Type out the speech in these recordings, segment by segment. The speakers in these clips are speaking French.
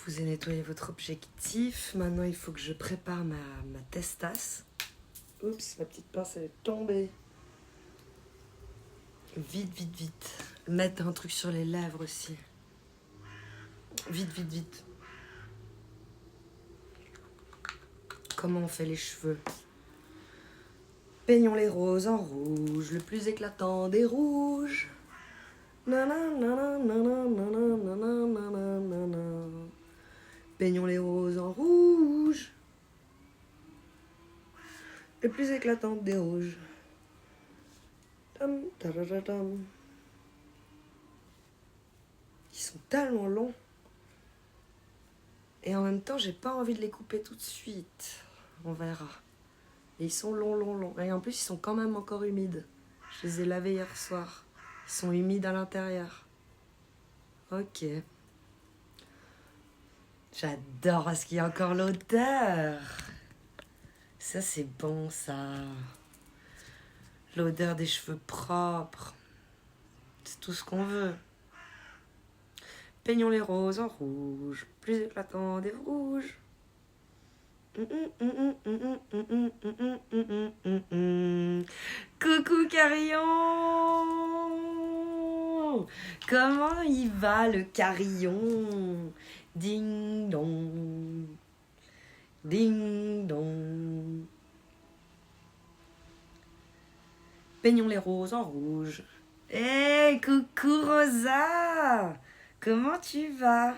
vous ai nettoyé votre objectif. Maintenant, il faut que je prépare ma testasse. Oups, ma petite pince, elle est tombée. Vite, vite, vite. Mettre un truc sur les lèvres aussi. Vite, vite, vite. Comment on fait les cheveux? Peignons les roses en rouge, le plus éclatant des rouges. Peignons les roses en rouge, le plus éclatant des rouges. Ils sont tellement longs. Et en même temps, j'ai pas envie de les couper tout de suite. On verra. Et ils sont longs, longs, longs. Et en plus, ils sont quand même encore humides. Je les ai lavés hier soir. Ils sont humides à l'intérieur. Ok. J'adore parce qu'il y a encore l'odeur. Ça, c'est bon, ça. L'odeur des cheveux propres. C'est tout ce qu'on veut. Peignons les roses en rouge, plus éclatant des rouges. Coucou Carillon! Comment il va le Carillon? Ding dong. Ding dong. Peignons les roses en rouge. Hey, coucou Rosa! Comment tu vas?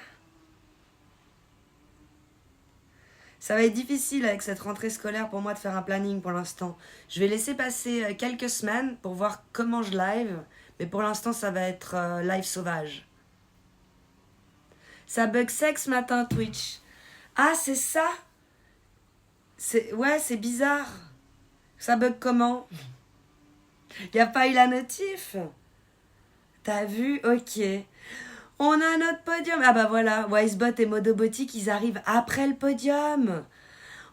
Ça va être difficile avec cette rentrée scolaire pour moi de faire un planning pour l'instant. Je vais laisser passer quelques semaines pour voir comment je live. Mais pour l'instant, ça va être live sauvage. Ça bug sec ce matin, Twitch. Ah, c'est ça? Ouais, c'est bizarre. Ça bug comment? Y a pas eu la notif? T'as vu? Ok. On a notre podium. Ah bah voilà, Wisebot et Modobotic, ils arrivent après le podium.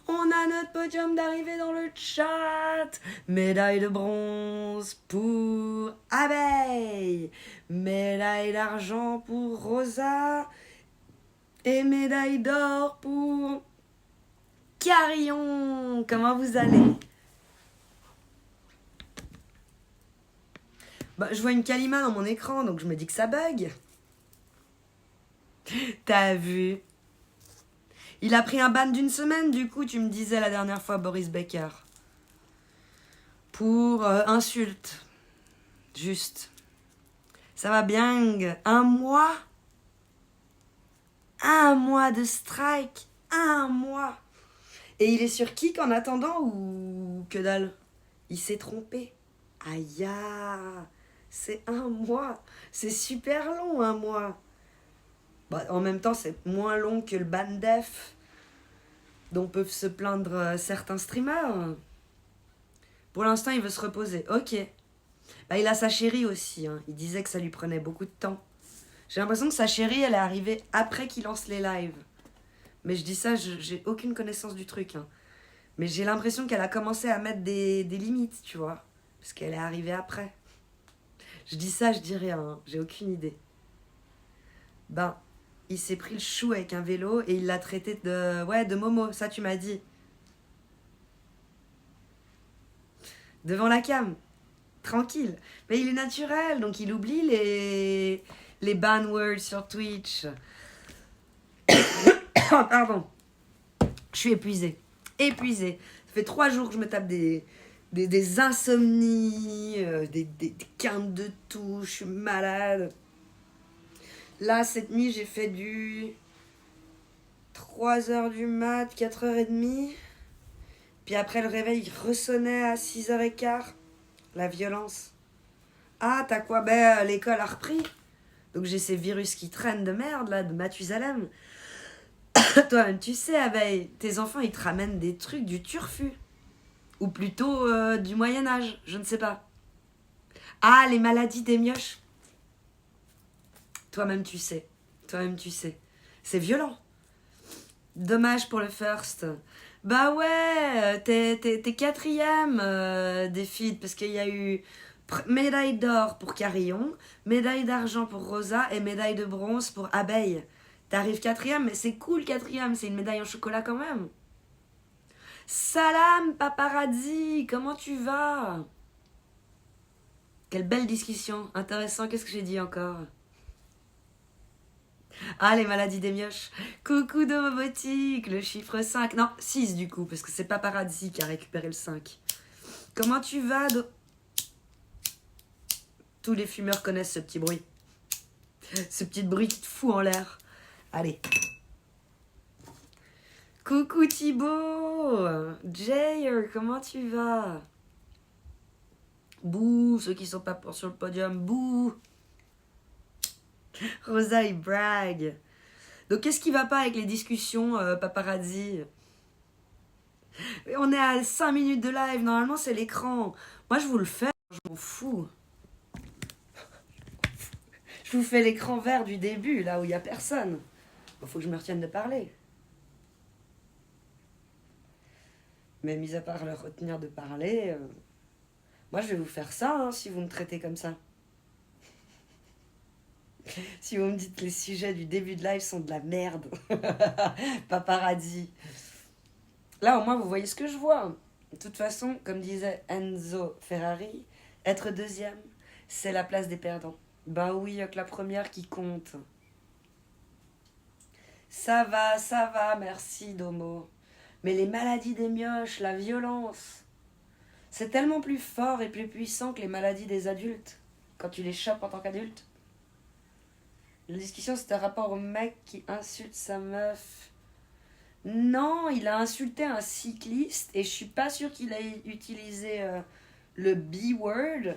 On a notre podium d'arrivée dans le chat. Médaille de bronze pour Abeille. Médaille d'argent pour Rosa. Et médaille d'or pour Carillon. Comment vous allez? Bah, je vois une Kalima dans mon écran, donc je me dis que ça bug. T'as vu? Il a pris un ban d'une semaine, du coup, tu me disais la dernière fois, Boris Becker. Pour insulte. Juste. Ça va bien. Un mois? Un mois de strike. Un mois. Et il est sur Kik en attendant ou que dalle? Il s'est trompé. Aïe. C'est un mois. C'est super long, un mois. Bah, en même temps, c'est moins long que le ban def dont peuvent se plaindre certains streamers. Pour l'instant, il veut se reposer. Ok. Bah, il a sa chérie aussi. Hein. Il disait que ça lui prenait beaucoup de temps. J'ai l'impression que sa chérie, elle est arrivée après qu'il lance les lives. Mais je dis ça, j'ai aucune connaissance du truc. Hein. Mais j'ai l'impression qu'elle a commencé à mettre des limites, tu vois. Parce qu'elle est arrivée après. Je dis ça, je dis rien. Hein. J'ai aucune idée. Ben... Il s'est pris le chou avec un vélo et il l'a traité de... Ouais, de Momo, ça tu m'as dit. Devant la cam. Tranquille. Mais il est naturel, donc il oublie les ban words sur Twitch. Pardon. Je suis épuisée. Épuisée. Ça fait 3 jours que je me tape des insomnies, des quintes de tout. Je suis malade. Là, cette nuit, j'ai fait du 3h du mat, 4h30. Puis après, le réveil ressonnait à 6h15. La violence. Ah, t'as quoi? Ben, l'école a repris. Donc j'ai ces virus qui traînent de merde, là, de Mathusalem. Toi-même, tu sais, Abeille, tes enfants, ils te ramènent des trucs du turfu. Ou plutôt du Moyen-Âge, je ne sais pas. Ah, les maladies des mioches. Toi-même, tu sais. Toi-même, tu sais. C'est violent. Dommage pour le first. Bah ouais, t'es 4e des feeds, parce qu'il y a eu médaille d'or pour Carillon, médaille d'argent pour Rosa et médaille de bronze pour Abeille. T'arrives quatrième, mais c'est cool quatrième, c'est une médaille en chocolat quand même. Salam paparazzi, comment tu vas? Quelle belle discussion, intéressant, qu'est-ce que j'ai dit encore? Ah, les maladies des mioches. Coucou Domobotique, le chiffre 5. Non, 6 du coup, parce que c'est paparazzi qui a récupéré le 5. Comment tu vas Tous les fumeurs connaissent ce petit bruit. Ce petit bruit qui te fout en l'air. Allez. Coucou Thibaut. Jay, comment tu vas? Bouh, ceux qui sont pas sur le podium, bouh. Rosa, il brague. Donc, qu'est-ce qui va pas avec les discussions paparazzi? On est à 5 minutes de live, normalement c'est l'écran. Moi je vous le fais, je m'en fous. Je vous fais l'écran vert du début, là où il n'y a personne. Il faut que je me retienne de parler. Mais mis à part le retenir de parler, moi je vais vous faire ça hein, si vous me traitez comme ça. Si vous me dites que les sujets du début de live sont de la merde. Paparazzi. Là, au moins, vous voyez ce que je vois. De toute façon, comme disait Enzo Ferrari, être deuxième, c'est la place des perdants. Ben oui, il n'y a que la première qui compte. Ça va, merci Domo. Mais les maladies des mioches, la violence, c'est tellement plus fort et plus puissant que les maladies des adultes, quand tu les chopes en tant qu'adulte. La discussion, c'est un rapport au mec qui insulte sa meuf. Non, il a insulté un cycliste et je suis pas sûre qu'il ait utilisé le B-word,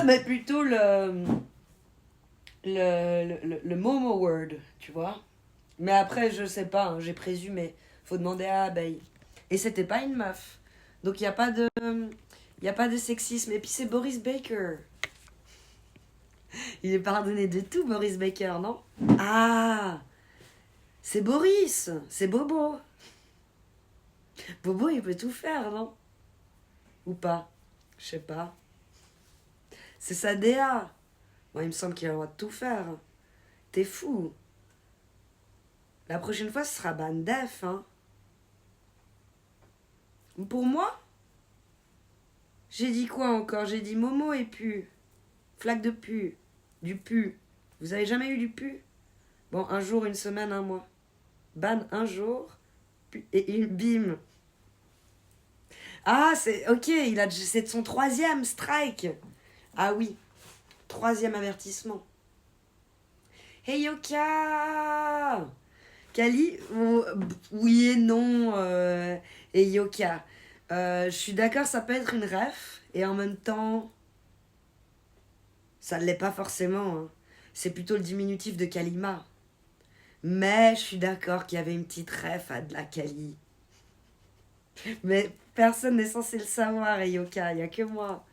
mais plutôt le Momo word, tu vois. Mais après, je sais pas, hein, j'ai présumé. Faut demander à Abeille. Et c'était pas une meuf. Donc il n'y a pas de... Il a pas de sexisme. Et puis c'est Boris Baker. Il est pardonné de tout, Boris Baker, non? Ah, c'est Boris. C'est Bobo. Bobo, il peut tout faire, non? Ou pas? Je sais pas. C'est sa DA. Moi, il me semble qu'il a le droit de tout faire. T'es fou. La prochaine fois, ce sera ban def, hein. Pour moi, j'ai dit quoi encore? J'ai dit Momo et pu. Flaque de pu. Du pu. Vous avez jamais eu du pu? Bon, un jour, une semaine, un mois. Ban un jour, et une bim. Ah, c'est... Ok, c'est de son 3e strike. Ah oui, 3e avertissement. Hey Yoka! Kali, oui et non, et Yoka. Je suis d'accord, ça peut être une ref, et en même temps, ça ne l'est pas forcément. Hein. C'est plutôt le diminutif de Kalima. Mais je suis d'accord qu'il y avait une petite ref à de la Kali. Mais personne n'est censé le savoir, et Yoka, il n'y a que moi.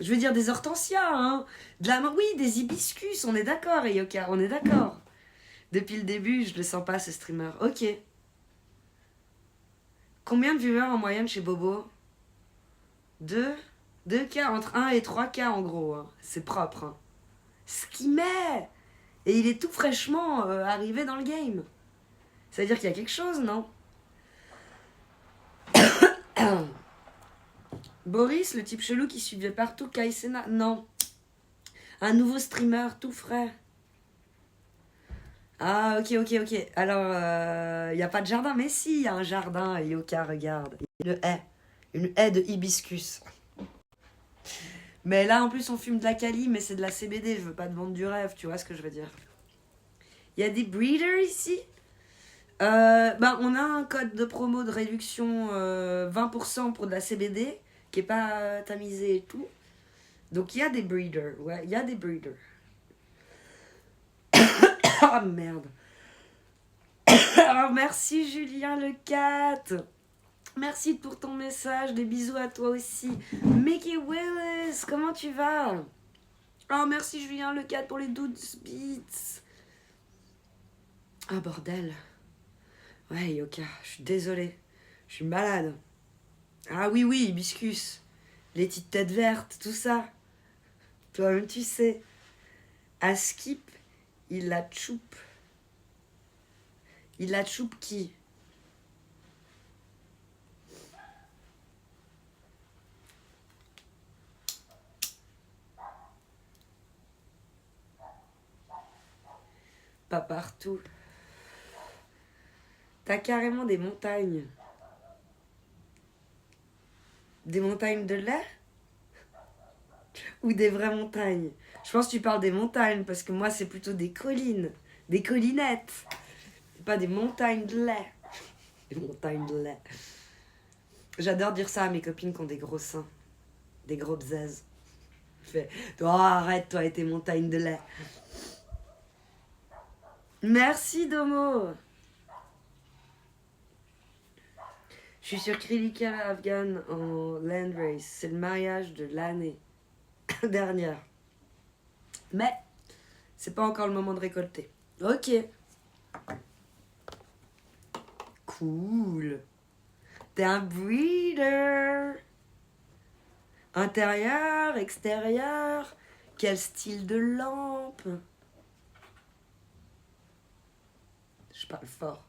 Je veux dire des hortensias, hein. Oui, des hibiscus, on est d'accord, et Yoka, on est d'accord. Depuis le début, je le sens pas, ce streamer. Ok. Combien de viewers en moyenne chez Bobo? 2K, entre 1 et 3K en gros. Hein. C'est propre. Hein. Ce qu'il met. Et il est tout fraîchement arrivé dans le game. Ça veut dire qu'il y a quelque chose, non? Boris, le type chelou qui suivait partout Kaisena. Non. Un nouveau streamer tout frais. Ah, ok. Alors, il n'y a pas de jardin. Mais si, il y a un jardin. Yoka, regarde. Une haie. Une haie de hibiscus. Mais là, en plus, on fume de la Cali, mais c'est de la CBD. Je veux pas te vendre du rêve, tu vois ce que je veux dire. Il y a des breeders ici. On a un code de promo de réduction 20% pour de la CBD, qui est pas tamisé et tout. Donc, il y a des breeders. Ouais, il y a des breeders. Oh, merde. Oh, merci, Julien le 4. Merci pour ton message, des bisous à toi aussi. Mickey Willis, comment tu vas? Oh, merci Julien le 4 pour les 12 bits. Ah, bordel. Ouais, Yoka, je suis désolée. Je suis malade. Ah oui, hibiscus. Les petites têtes vertes, tout ça. Toi-même, tu sais. À Skip, il la choupe. Il a choup qui? Pas partout. T'as carrément des montagnes. Des montagnes de lait? Ou des vraies montagnes? Je pense que tu parles des montagnes, parce que moi, c'est plutôt des collines. Des collinettes. Pas des montagnes de lait. Des montagnes de lait. J'adore dire ça à mes copines qui ont des gros seins. Des gros bzaises. Je fais, toi, arrête, toi et tes montagnes de lait. Merci, Domo. Je suis sur Krilika Afghan en Land Race. C'est le mariage de l'année dernière. Mais, c'est pas encore le moment de récolter. Ok. Cool. T'es un breeder. Intérieur, extérieur. Quel style de lampe? Je parle fort.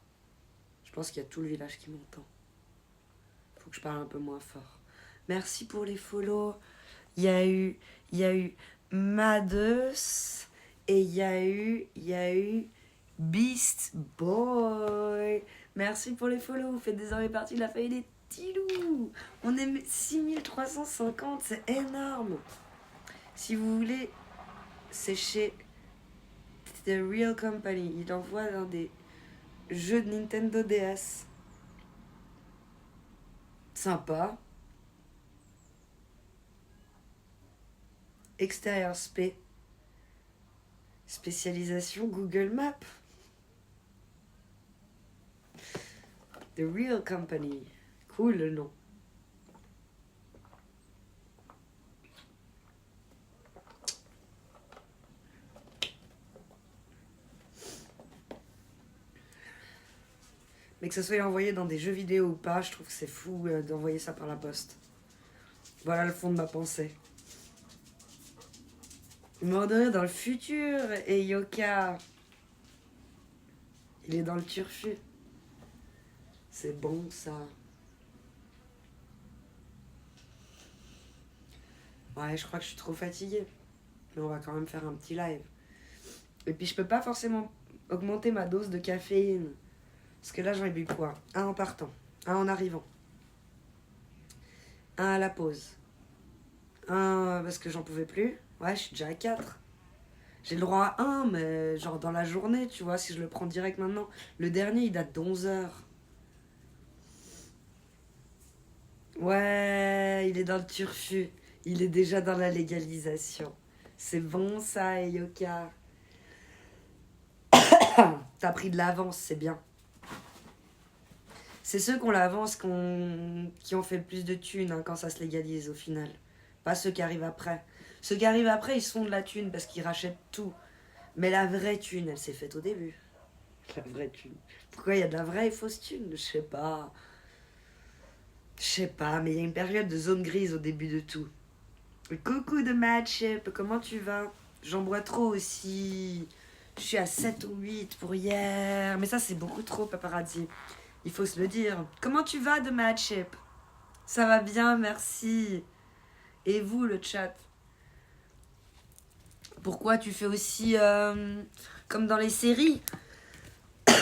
Je pense qu'il y a tout le village qui m'entend. Faut que je parle un peu moins fort. Merci pour les follow. Il y a eu Madeus et il y a eu Beast Boy. Merci pour les follow. Vous faites désormais partie de la famille des petits loups. On est 6350, c'est énorme. Si vous voulez, c'est chez The Real Company. Il envoie dans des jeux de Nintendo DS. Sympa. Extérieur spécialisation Google Maps. The Real Company. Cool le nom. Mais que ça soit envoyé dans des jeux vidéo ou pas, je trouve que c'est fou d'envoyer ça par la poste. Voilà le fond de ma pensée. Mort de rire dans le futur et Yoka. Il est dans le turfu. C'est bon ça. Ouais, je crois que je suis trop fatiguée. Mais on va quand même faire un petit live. Et puis je peux pas forcément augmenter ma dose de caféine. Parce que là j'en ai bu quoi? Un en partant, un en arrivant. Un à la pause. Un parce que j'en pouvais plus. Ouais, je suis déjà à 4. J'ai le droit à un, mais genre dans la journée, tu vois, si je le prends direct maintenant. Le dernier, il date d'11h. Ouais, il est dans le turfu. Il est déjà dans la légalisation. C'est bon ça, Yoka. T'as pris de l'avance, c'est bien. C'est ceux qui ont l'avance qui ont fait le plus de thunes hein, quand ça se légalise au final. Pas ceux qui arrivent après. Ceux qui arrivent après, ils se font de la thune parce qu'ils rachètent tout. Mais la vraie thune, elle s'est faite au début. La vraie thune. Pourquoi il y a de la vraie et fausse thune? Je sais pas. Je sais pas, mais il y a une période de zone grise au début de tout. Coucou de Madship, comment tu vas? J'en bois trop aussi. Je suis à 7 ou 8 pour hier. Mais ça, c'est beaucoup trop, paparazzi. Il faut se le dire. Comment tu vas de Madship? Ça va bien, merci. Et vous, le chat? Pourquoi tu fais aussi comme dans les séries?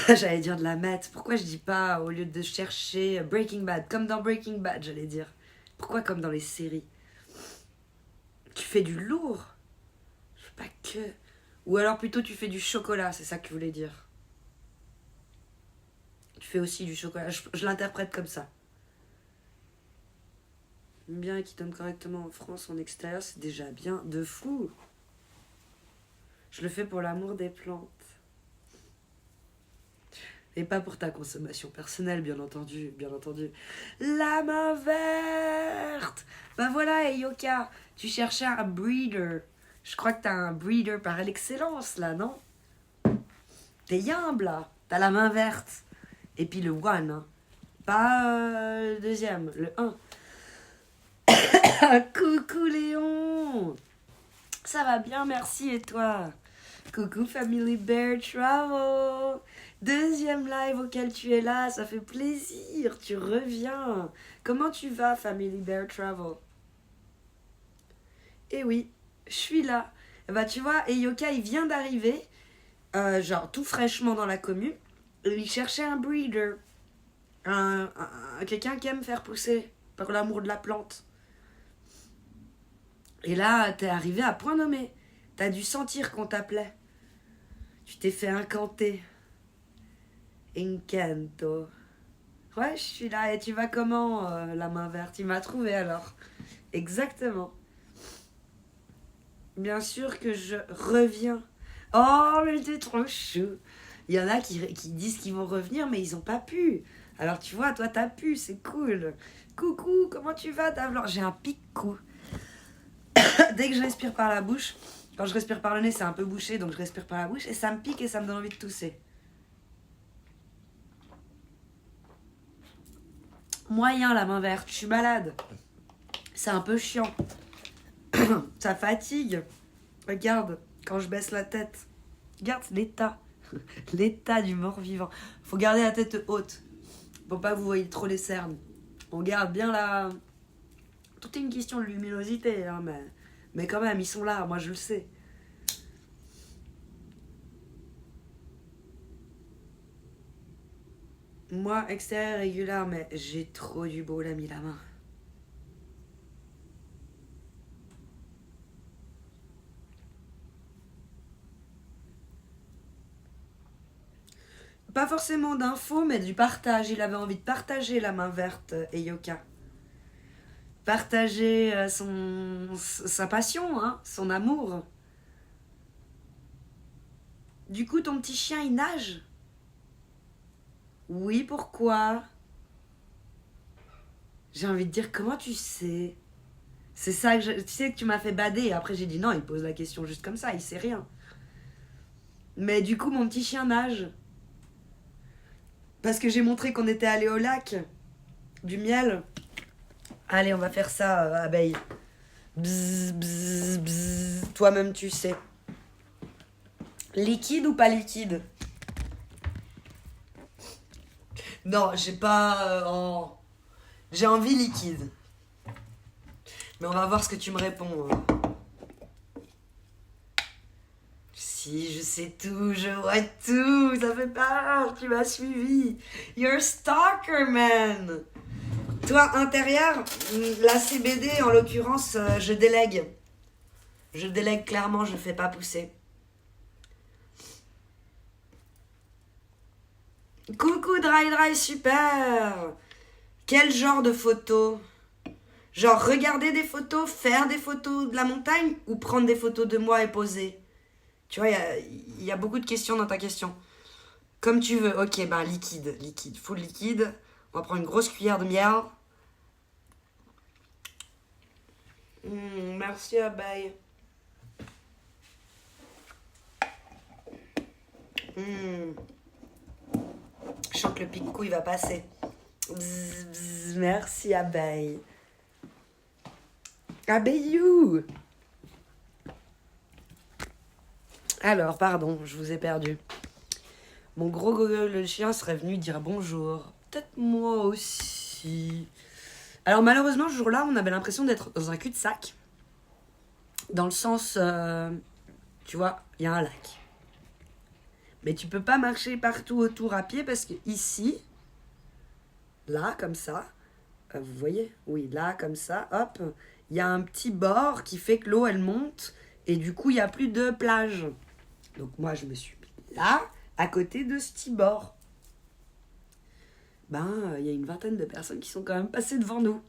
J'allais dire de la maths. Pourquoi je dis pas au lieu de chercher Breaking Bad? Comme dans Breaking Bad, j'allais dire. Pourquoi comme dans les séries? Tu fais du lourd? Je fais pas que. Ou alors plutôt tu fais du chocolat, c'est ça que tu voulais dire. Tu fais aussi du chocolat. Je l'interprète comme ça. Bien qui donne correctement en France, en extérieur, c'est déjà bien. De fou. Je le fais pour l'amour des plantes. Et pas pour ta consommation personnelle, bien entendu, bien entendu. La main verte. Ben voilà, Yoka, tu cherchais un breeder. Je crois que t'as un breeder par l'excellence, là, non? T'es humble, là. T'as la main verte. Et puis le one, hein. Pas le deuxième, le 1. Coucou Léon. Ça va bien, merci, et toi? Coucou Family Bear Travel. Deuxième deuxième live auquel tu es là, ça fait plaisir, tu reviens. Comment tu vas, Family Bear Travel? Eh oui, je suis là. Bah tu vois, Eyoka il vient d'arriver, genre tout fraîchement dans la commune, et il cherchait un breeder, quelqu'un qui aime faire pousser par l'amour de la plante. Et là, t'es arrivé à point nommé. T'as dû sentir qu'on t'appelait. Tu t'es fait incanter. Incanto. Ouais, je suis là. Et tu vas comment, la main verte? Il m'a trouvé alors. Exactement. Bien sûr que je reviens. Oh, mais t'es trop chou. Il y en a qui disent qu'ils vont revenir, mais ils ont pas pu. Alors tu vois, toi t'as pu, c'est cool. Coucou, comment tu vas, Davlan? J'ai un pic-cou. Dès que je respire par la bouche, quand je respire par le nez, c'est un peu bouché, donc je respire par la bouche, et ça me pique et ça me donne envie de tousser. Moyen, la main verte, je suis malade. C'est un peu chiant. Ça fatigue. Regarde, quand je baisse la tête. Regarde l'état. L'état du mort-vivant. Faut garder la tête haute. Pour pas que vous voyez trop les cernes. On garde bien la... Tout est une question de luminosité, hein, mais quand même, ils sont là, moi je le sais. Moi, extérieur régulier, mais j'ai trop du beau, l'ami la main. Pas forcément d'infos, mais du partage. Il avait envie de partager la main verte, Eyoka. Partager sa passion, hein, son amour. Du coup, ton petit chien, il nage? Oui, pourquoi? J'ai envie de dire, comment tu sais? C'est ça que tu sais que tu m'as fait bader. Et après, j'ai dit non, il pose la question juste comme ça, il sait rien. Mais du coup, mon petit chien nage. Parce que j'ai montré qu'on était allé au lac. Du miel. Allez, on va faire ça, abeille. Bzz, bzz, bzz. Toi-même, tu sais. Liquide ou pas liquide? Non, j'ai pas... J'ai envie liquide. Mais on va voir ce que tu me réponds. Si, je sais tout, je vois tout. Ça fait peur, tu m'as suivi. You're a stalker, man. Toi, intérieur, la CBD, en l'occurrence, je délègue. Je délègue clairement, je fais pas pousser. Coucou, Dry, super. Quel genre de photos? Genre regarder des photos, faire des photos de la montagne ou prendre des photos de moi et poser? Tu vois, il y a beaucoup de questions dans ta question. Comme tu veux. Ok, bah liquide, full liquide. On va prendre une grosse cuillère de miel. Merci, abeille. Je sens que le pic-cou, il va passer. Bzz, bzz, merci, abeille. Abeillou. Alors, pardon, je vous ai perdu. Mon gros gogol, le chien, serait venu dire bonjour. Peut-être moi aussi. Alors, malheureusement, ce jour-là, on avait l'impression d'être dans un cul-de-sac. Dans le sens, tu vois, il y a un lac. Mais tu peux pas marcher partout autour à pied parce que ici, là, comme ça, vous voyez? Oui, là, comme ça, hop, il y a un petit bord qui fait que l'eau, elle monte et du coup, il n'y a plus de plage. Donc moi, je me suis mis là, à côté de ce petit bord. Ben, il y a une vingtaine de personnes qui sont quand même passées devant nous.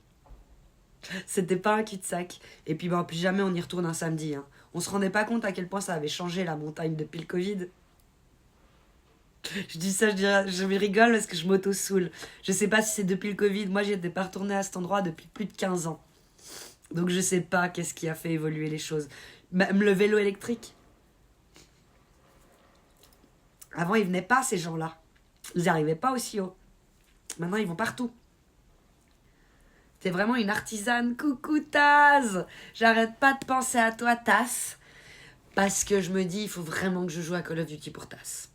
C'était pas un cul-de-sac. Et puis, ben, plus jamais on y retourne un samedi. Hein. On se rendait pas compte à quel point ça avait changé la montagne depuis le Covid. Je dis ça, je rigole parce que je m'auto-soule. Je sais pas si c'est depuis le Covid. Moi, j'étais pas retournée à cet endroit depuis plus de 15 ans. Donc, je sais pas qu'est-ce qui a fait évoluer les choses. Même le vélo électrique. Avant, ils venaient pas, ces gens-là. Ils n'arrivaient pas aussi haut. Maintenant, ils vont partout. T'es vraiment une artisane. Coucou, Taz. J'arrête pas de penser à toi, Taz. Parce que je me dis, il faut vraiment que je joue à Call of Duty pour Taz.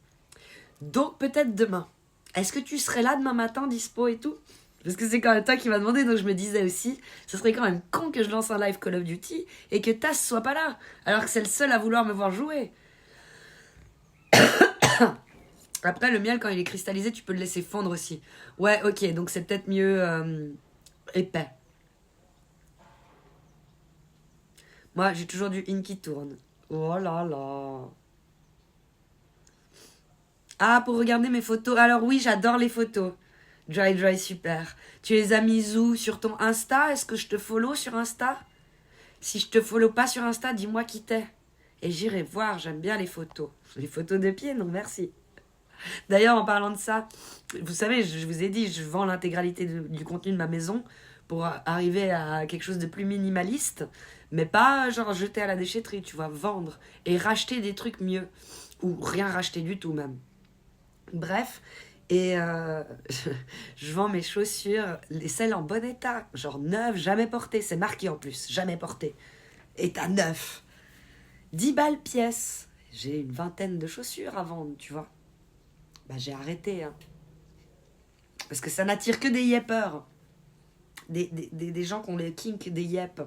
Donc, peut-être demain. Est-ce que tu serais là demain matin, dispo et tout? Parce que c'est quand même toi qui m'as demandé, donc je me disais aussi, ce serait quand même con que je lance un live Call of Duty et que Tass soit pas là, alors que c'est le seul à vouloir me voir jouer. Après, le miel, quand il est cristallisé, tu peux le laisser fondre aussi. Ouais, ok, donc c'est peut-être mieux épais. Moi, j'ai toujours du in qui tourne. Oh là là. Ah, pour regarder mes photos. Alors oui, j'adore les photos. Dry Dry, super. Tu les as mises où? Sur ton Insta? Est-ce que je te follow sur Insta? Si je te follow pas sur Insta, dis-moi qui t'es. Et j'irai voir, j'aime bien les photos. Les photos de pied, non merci. D'ailleurs, en parlant de ça, vous savez, je vous ai dit, je vends l'intégralité du contenu de ma maison pour arriver à quelque chose de plus minimaliste, mais pas genre jeter à la déchetterie, tu vois, vendre et racheter des trucs mieux. Ou rien racheter du tout même. Bref, et je vends mes chaussures, les celles en bon état, genre neuves, jamais portées, c'est marqué en plus, jamais portées. État neuf. 10 balles pièce. J'ai une vingtaine de chaussures à vendre, tu vois. Bah j'ai arrêté, hein. Parce que ça n'attire que des yepers. Des gens qui ont les kinks des yep.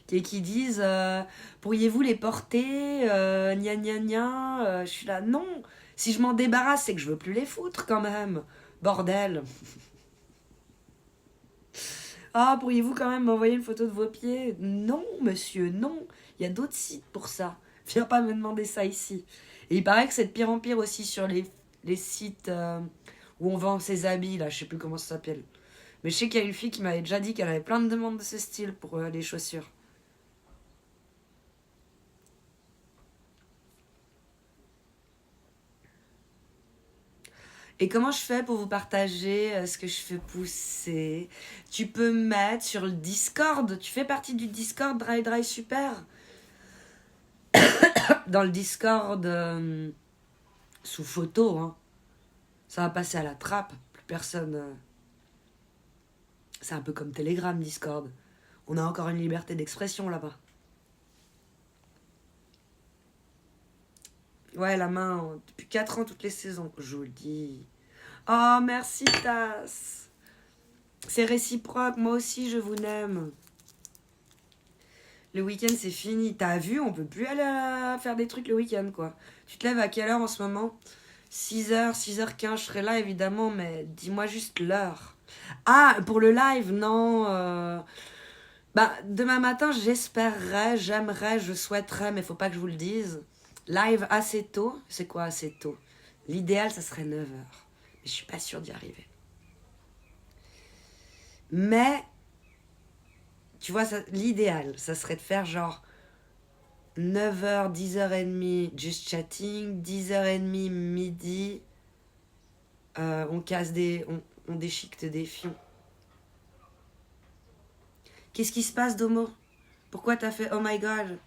Qui disent pourriez-vous les porter gna gna gna je suis là, non. Si je m'en débarrasse, c'est que je veux plus les foutre quand même. Bordel. Ah, pourriez-vous quand même m'envoyer une photo de vos pieds? Non, monsieur, non. Il y a d'autres sites pour ça. Viens pas me demander ça ici. Et il paraît que c'est de pire en pire aussi sur les sites où on vend ses habits, là, je sais plus comment ça s'appelle. Mais je sais qu'il y a une fille qui m'avait déjà dit qu'elle avait plein de demandes de ce style pour les chaussures. Et comment je fais pour vous partager ce que je fais pousser? Tu peux me mettre sur le Discord. Tu fais partie du Discord Dry Dry Super? Dans le Discord, sous photo, hein. Ça va passer à la trappe. Plus personne. C'est un peu comme Telegram, Discord. On a encore une liberté d'expression là-bas. Ouais, la main, depuis 4 ans, toutes les saisons. Joli. Oh, merci, Tass. C'est réciproque. Moi aussi, je vous aime. Le week-end, c'est fini. T'as vu, on peut plus aller faire des trucs le week-end, quoi. Tu te lèves à quelle heure en ce moment? 6h, 6h15, je serai là, évidemment, mais dis-moi juste l'heure. Ah, pour le live, non. Bah, demain matin, j'espérerais, j'aimerais, je souhaiterais, mais faut pas que je vous le dise. Live assez tôt. C'est quoi assez tôt? L'idéal, ça serait 9h. Mais je suis pas sûre d'y arriver. Mais, tu vois, l'idéal, ça serait de faire genre 9h, 10h30, just chatting, 10h30, midi, on casse on déchiquete des fions. Qu'est-ce qui se passe, Domo? Pourquoi t'as fait oh my god?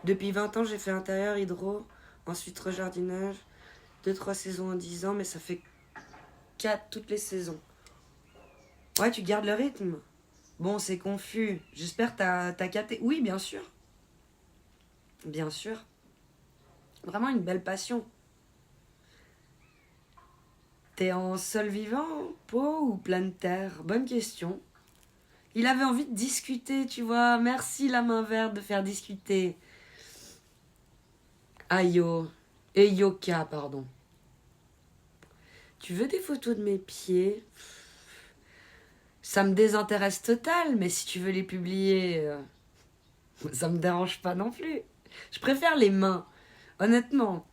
Depuis 20 ans, j'ai fait intérieur, hydro, ensuite rejardinage, 2-3 saisons en 10 ans, mais ça fait 4 toutes les saisons. Ouais, tu gardes le rythme. Bon, c'est confus. J'espère que t'as capté. Oui, bien sûr. Bien sûr. Vraiment une belle passion. T'es en sol vivant, pot ou pleine terre? Bonne question. Il avait envie de discuter, tu vois. Merci la main verte de faire discuter. Ayo. Et Yoka, pardon. Tu veux des photos de mes pieds? Ça me désintéresse total, mais si tu veux les publier, ça me dérange pas non plus. Je préfère les mains, honnêtement.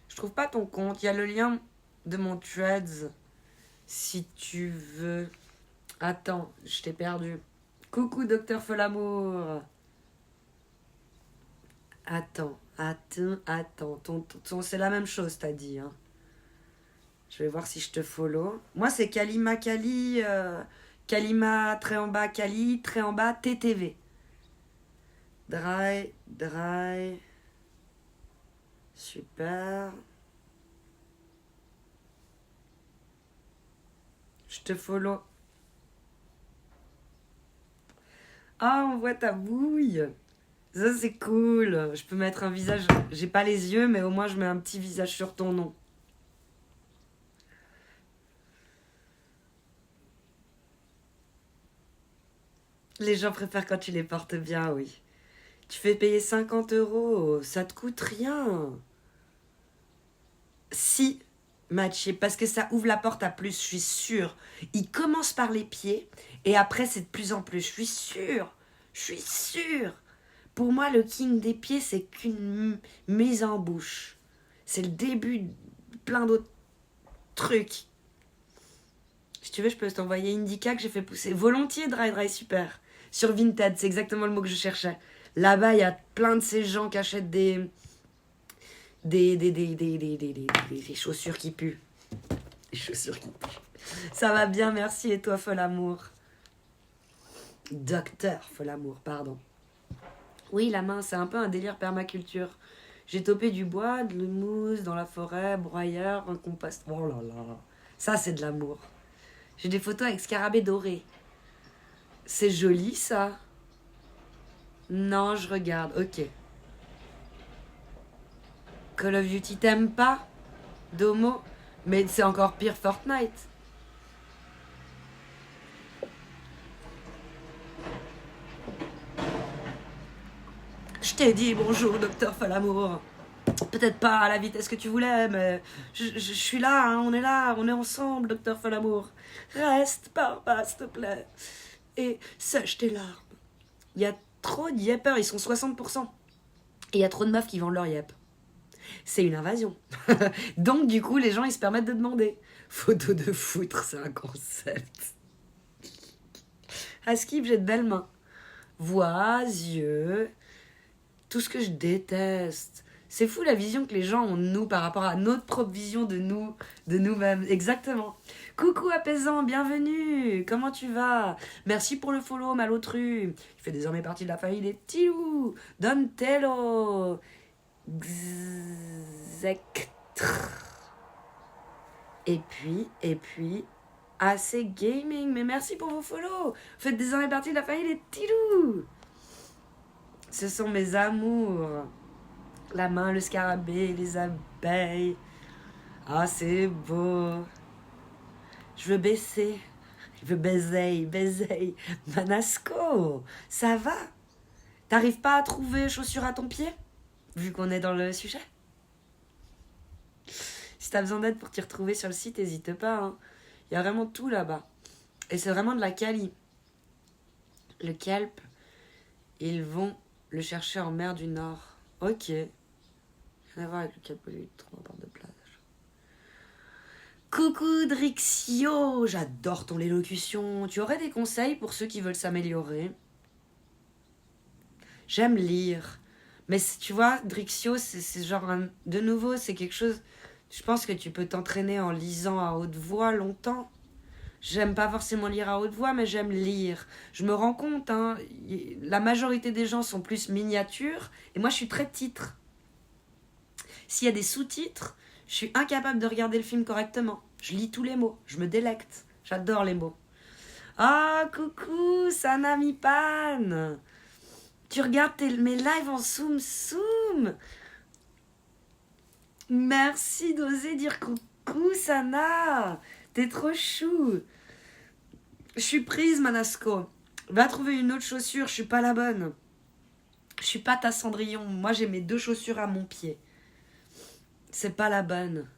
Je trouve pas ton compte. Il y a le lien de mon threads. Si tu veux. Attends, je t'ai perdu. Coucou, docteur Folamour. Attends. C'est la même chose, t'as dit. Hein. Je vais voir si je te follow. Moi, c'est Kalima Kali. Kalima, trait en bas, Kali, trait en bas, TTV. Dry. Super. Je te follow. Ah, on voit ta bouille. Ça, c'est cool. Je peux mettre un visage. J'ai pas les yeux, mais au moins, je mets un petit visage sur ton nom. Les gens préfèrent quand tu les portes bien, oui. Tu fais payer 50 euros, ça te coûte rien. Si, matché, parce que ça ouvre la porte à plus, je suis sûre. Il commence par les pieds, et après, c'est de plus en plus. Je suis sûre. Je suis sûre. Pour moi, le king des pieds, c'est qu'une mise en bouche. C'est le début de plein d'autres trucs. Si tu veux, je peux t'envoyer Indica que j'ai fait pousser. Volontiers, Dry Dry Super. Sur Vinted, c'est exactement le mot que je cherchais. Là-bas, il y a plein de ces gens qui achètent des chaussures qui puent. Des chaussures qui puent. Ça va bien, merci. Et toi, Folamour? Docteur Folamour, pardon. Oui, la main, c'est un peu un délire permaculture. J'ai topé du bois, de la mousse dans la forêt, broyeur, un compost. Oh là là. Ça, c'est de l'amour. J'ai des photos avec scarabée doré. C'est joli, ça. Non, je regarde. Ok. Call of Duty, t'aimes pas? Domo? Mais c'est encore pire Fortnite. Je t'ai dit bonjour, docteur Falamour. Peut-être pas à la vitesse que tu voulais, mais je suis là, hein, on est ensemble, docteur Falamour. Reste par bas, s'il te plaît. Et sèche tes larmes. Il y a trop de yepers, ils sont 60%. Et il y a trop de meufs qui vendent leur yep. C'est une invasion. Donc, du coup, les gens, ils se permettent de demander. Photo de foutre, c'est un concept. À skip, j'ai de belles mains. Voix, yeux, tout ce que je déteste. C'est fou la vision que les gens ont de nous par rapport à notre propre vision de nous, de nous-mêmes. Exactement. Coucou apaisant, bienvenue. Comment tu vas? Merci pour le follow, malotru. Il fait désormais partie de la famille des Tilou. Dontello. Xectre. Et puis, AC Gaming. Mais merci pour vos follow. Vous faites désormais partie de la famille des Tilou. Ce sont mes amours. La main, le scarabée, les abeilles. Ah, c'est beau. Je veux baisser. Je veux baiser. Manasco, ça va? T'arrives pas à trouver chaussures à ton pied? Vu qu'on est dans le sujet. Si t'as besoin d'aide pour t'y retrouver sur le site, n'hésite pas. Hein. Il y a vraiment tout là-bas. Et c'est vraiment de la quali. Le kelp, ils vont le chercher en mer du Nord. Ok. Rien à voir avec le kelp, lui, trop bord de plage. Coucou Drixio, j'adore ton élocution. Tu aurais des conseils pour ceux qui veulent s'améliorer? J'aime lire. Mais tu vois, Drixio, c'est genre... de nouveau, c'est quelque chose... Je pense que tu peux t'entraîner en lisant à haute voix longtemps. J'aime pas forcément lire à haute voix, mais j'aime lire. Je me rends compte, hein, la majorité des gens sont plus miniatures, et moi je suis très titre. S'il y a des sous-titres, je suis incapable de regarder le film correctement. Je lis tous les mots, je me délecte. J'adore les mots. Ah, coucou, Sanami Pan. Tu regardes mes lives en zoom. Merci d'oser dire coucou, Sana. T'es trop chou. Je suis prise, Manasco. Va trouver une autre chaussure, je suis pas la bonne. Je suis pas ta Cendrillon. Moi, j'ai mes 2 chaussures à mon pied. C'est pas la bonne.